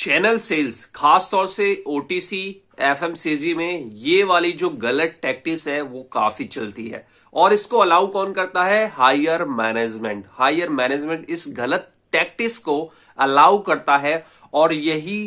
Channel sales खास तौर से ओटीसी एफएमसीजी में ये वाली जो गलत टैक्टिस है वो काफी चलती है और इसको अलाउ कौन करता है? Higher management. हायर मैनेजमेंट इस गलत टैक्टिस को अलाउ करता है और यही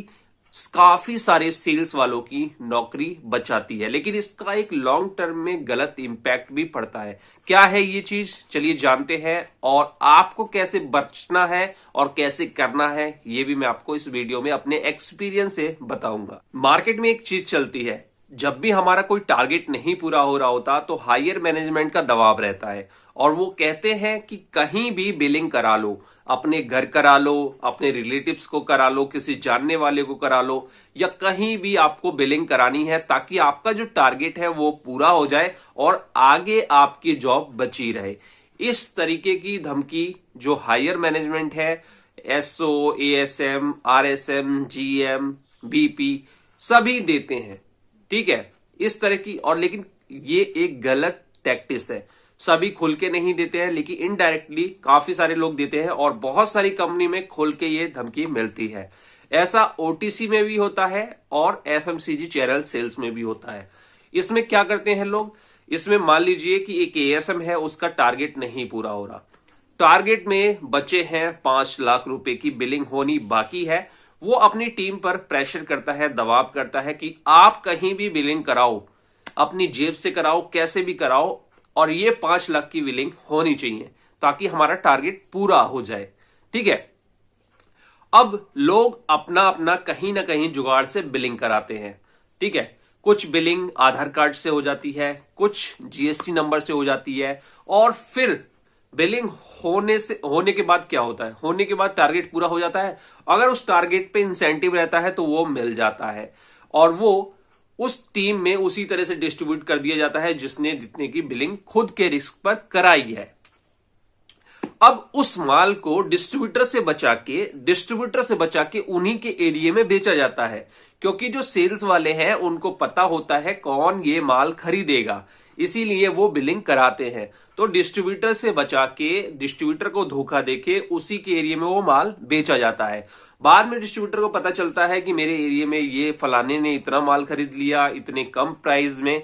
काफी सारे सेल्स वालों की नौकरी बचाती है, लेकिन इसका एक लॉन्ग टर्म में गलत इंपैक्ट भी पड़ता है। क्या है ये चीज, चलिए जानते हैं और आपको कैसे बचना है और कैसे करना है ये भी मैं आपको इस वीडियो में अपने एक्सपीरियंस से बताऊंगा। मार्केट में एक चीज चलती है, जब भी हमारा कोई टारगेट नहीं पूरा हो रहा होता तो हायर मैनेजमेंट का दबाव रहता है और वो कहते हैं कि कहीं भी बिलिंग करा लो, अपने घर करा लो, अपने रिलेटिव्स को करा लो, किसी जानने वाले को करा लो, या कहीं भी आपको बिलिंग करानी है ताकि आपका जो टारगेट है वो पूरा हो जाए और आगे आपकी जॉब बची रहे। इस तरीके की धमकी जो हायर मैनेजमेंट है, SO, ASM, RSM, GM, BP सभी देते हैं, ठीक है, इस तरह की। और लेकिन ये एक गलत टैक्टिस है, सभी खुल के नहीं देते हैं लेकिन इनडायरेक्टली काफी सारे लोग देते हैं और बहुत सारी कंपनी में खुल के ये धमकी मिलती है। ऐसा ओटीसी में भी होता है और एफएमसीजी चैनल सेल्स में भी होता है। इसमें क्या करते हैं लोग, इसमें मान लीजिए कि एक एएसएम है, उसका टारगेट नहीं पूरा हो रहा, टारगेट में बचे हैं 5 लाख रुपए की बिलिंग होनी बाकी है। वो अपनी टीम पर प्रेशर करता है, दबाव करता है कि आप कहीं भी बिलिंग कराओ, अपनी जेब से कराओ, कैसे भी कराओ और ये 5 लाख की बिलिंग होनी चाहिए ताकि हमारा टारगेट पूरा हो जाए, ठीक है। अब लोग अपना अपना कहीं ना कहीं जुगाड़ से बिलिंग कराते हैं, ठीक है। कुछ बिलिंग आधार कार्ड से हो जाती है, कुछ जीएसटी नंबर से हो जाती है और फिर बिलिंग होने के बाद क्या होता है, होने के बाद टारगेट पूरा हो जाता है। अगर उस टारगेट पे इंसेंटिव रहता है तो वो मिल जाता है और वो उस टीम में उसी तरह से डिस्ट्रीब्यूट कर दिया जाता है जिसने जितने की बिलिंग खुद के रिस्क पर कराई है। अब उस माल को डिस्ट्रीब्यूटर से बचा के उन्हीं के एरिया में बेचा जाता है, क्योंकि जो सेल्स वाले हैं उनको पता होता है कौन ये माल खरीदेगा, इसीलिए वो बिलिंग कराते हैं। तो डिस्ट्रीब्यूटर से बचा के, डिस्ट्रीब्यूटर को धोखा देके उसी के एरिया में वो माल बेचा जाता है। बाद में डिस्ट्रीब्यूटर को पता चलता है कि मेरे एरिया में ये फलाने ने इतना माल खरीद लिया इतने कम प्राइस में।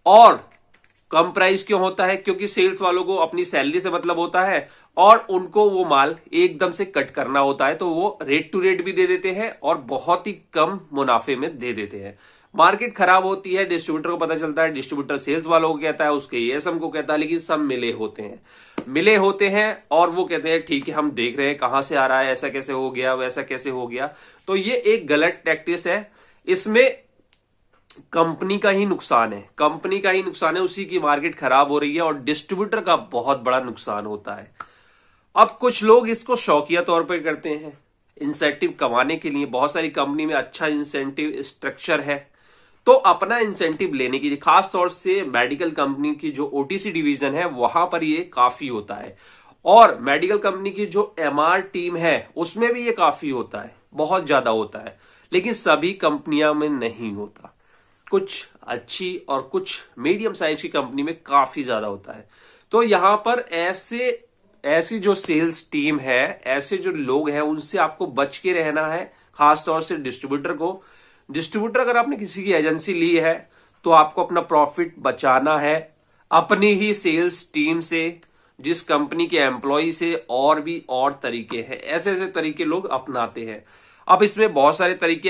और कम प्राइस क्यों होता है? क्योंकि सेल्स वालों को अपनी सैलरी से मतलब होता है और उनको वो माल एकदम से कट करना होता है, तो वो रेट टू रेट भी दे देते हैं और बहुत ही कम मुनाफे में दे देते हैं। मार्केट खराब होती है, डिस्ट्रीब्यूटर को पता चलता है, डिस्ट्रीब्यूटर सेल्स वालों को कहता है, उसके एएसएम को कहता है, लेकिन सब मिले होते हैं और वो कहते हैं ठीक है हम देख रहे हैं कहां से आ रहा है, ऐसा कैसे हो गया, वैसा कैसे हो गया। तो ये एक गलत टैक्टिस है, इसमें कंपनी का ही नुकसान है, उसी की मार्केट खराब हो रही है और डिस्ट्रीब्यूटर का बहुत बड़ा नुकसान होता है। अब कुछ लोग इसको शौकिया तौर पर करते हैं, इंसेंटिव कमाने के लिए। बहुत सारी कंपनी में अच्छा इंसेंटिव स्ट्रक्चर है, तो अपना इंसेंटिव लेने के लिए, खास तौर से मेडिकल कंपनी की जो ओटीसी डिवीजन है वहां पर ये काफी होता है और मेडिकल कंपनी की जो एमआर टीम है उसमें भी ये काफी होता है, बहुत ज्यादा होता है, लेकिन सभी कंपनियों में नहीं होता। कुछ अच्छी और कुछ मीडियम साइज की कंपनी में काफी ज्यादा होता है। तो यहां पर ऐसी जो सेल्स टीम है, ऐसे जो लोग हैं, उनसे आपको बच के रहना है। खास तौर से डिस्ट्रीब्यूटर अगर आपने किसी की एजेंसी ली है तो आपको अपना प्रॉफिट बचाना है अपनी ही सेल्स टीम से, जिस कंपनी के एम्प्लॉय से, और भी और तरीके हैं, ऐसे तरीके लोग अपनाते हैं। अब इसमें बहुत सारे तरीके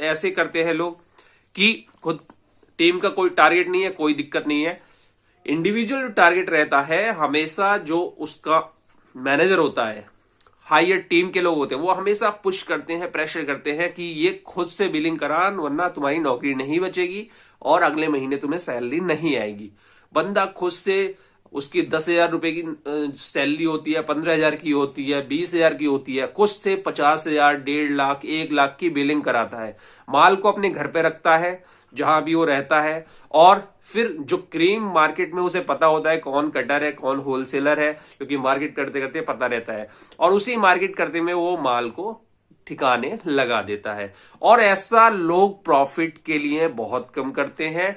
ऐसे करते हैं लोग कि खुद टीम का कोई टारगेट नहीं है, कोई दिक्कत नहीं है, इंडिविजुअल टारगेट रहता है हमेशा। जो उसका मैनेजर होता है, हायर टीम के लोग होते हैं, वो हमेशा पुश करते हैं, प्रेशर करते हैं कि ये खुद से बिलिंग करान वरना तुम्हारी नौकरी नहीं बचेगी और अगले महीने तुम्हें सैलरी नहीं आएगी। बंदा खुद से, उसकी 10,000 रुपए की सैलरी होती है, 15,000 की होती है, 20,000 की होती है, कुछ से 50,000, 1.5 लाख, 1 लाख की बिलिंग कराता है। माल को अपने घर पे रखता है जहां भी वो रहता है और फिर जो क्रीम मार्केट में उसे पता होता है कौन कटर है, कौन होलसेलर है, क्योंकि मार्केट करते करते पता रहता है और उसी मार्केट करते में वो माल को ठिकाने लगा देता है। और ऐसा लोग प्रॉफिट के लिए बहुत कम करते हैं,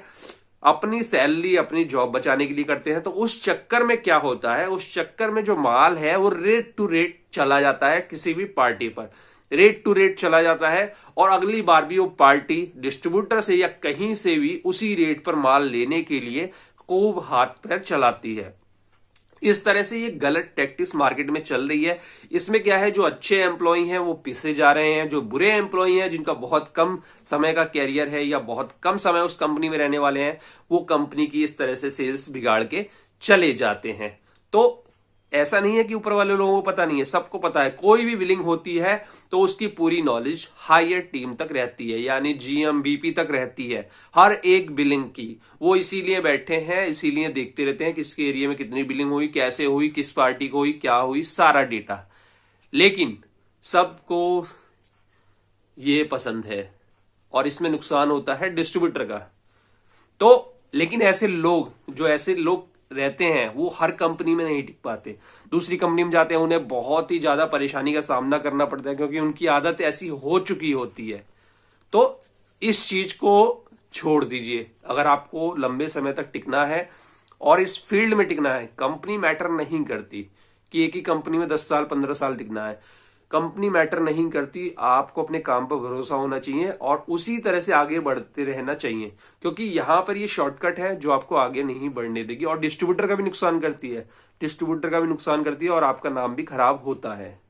अपनी सैलरी, अपनी जॉब बचाने के लिए करते हैं। तो उस चक्कर में क्या होता है, उस चक्कर में जो माल है वो रेट टू रेट चला जाता है किसी भी पार्टी पर। रेट टू रेट चला जाता है और अगली बार भी वो पार्टी डिस्ट्रीब्यूटर से या कहीं से भी उसी रेट पर माल लेने के लिए खूब हाथ पैर चलाती है। इस तरह से ये गलत टैक्टिक्स मार्केट में चल रही है। इसमें क्या है, जो अच्छे एम्प्लॉय हैं वो पिसे जा रहे हैं, जो बुरे एम्प्लॉय हैं जिनका बहुत कम समय का कैरियर है या बहुत कम समय उस कंपनी में रहने वाले हैं, वो कंपनी की इस तरह से सेल्स बिगाड़ के चले जाते हैं। तो ऐसा नहीं है कि ऊपर वाले लोगों को पता नहीं है, सबको पता है। कोई भी बिलिंग होती है तो उसकी पूरी नॉलेज हायर टीम तक रहती है, यानी जीएम बीपी तक रहती है हर एक बिलिंग की। वो इसीलिए बैठे हैं, इसीलिए देखते रहते हैं किसके एरिया में कितनी बिलिंग हुई, कैसे हुई, किस पार्टी को हुई, क्या हुई, सारा डेटा। लेकिन सबको ये पसंद है और इसमें नुकसान होता है डिस्ट्रीब्यूटर का। तो लेकिन ऐसे लोग रहते हैं वो हर कंपनी में नहीं टिक पाते, दूसरी कंपनी में जाते हैं, उन्हें बहुत ही ज्यादा परेशानी का सामना करना पड़ता है क्योंकि उनकी आदत ऐसी हो चुकी होती है। तो इस चीज को छोड़ दीजिए। अगर आपको लंबे समय तक टिकना है और इस फील्ड में टिकना है, कंपनी मैटर नहीं करती कि एक ही कंपनी में 10 साल 15 साल टिकना है, कंपनी मैटर नहीं करती। आपको अपने काम पर भरोसा होना चाहिए और उसी तरह से आगे बढ़ते रहना चाहिए, क्योंकि यहां पर ये शॉर्टकट है जो आपको आगे नहीं बढ़ने देगी और डिस्ट्रीब्यूटर का भी नुकसान करती है, और आपका नाम भी खराब होता है।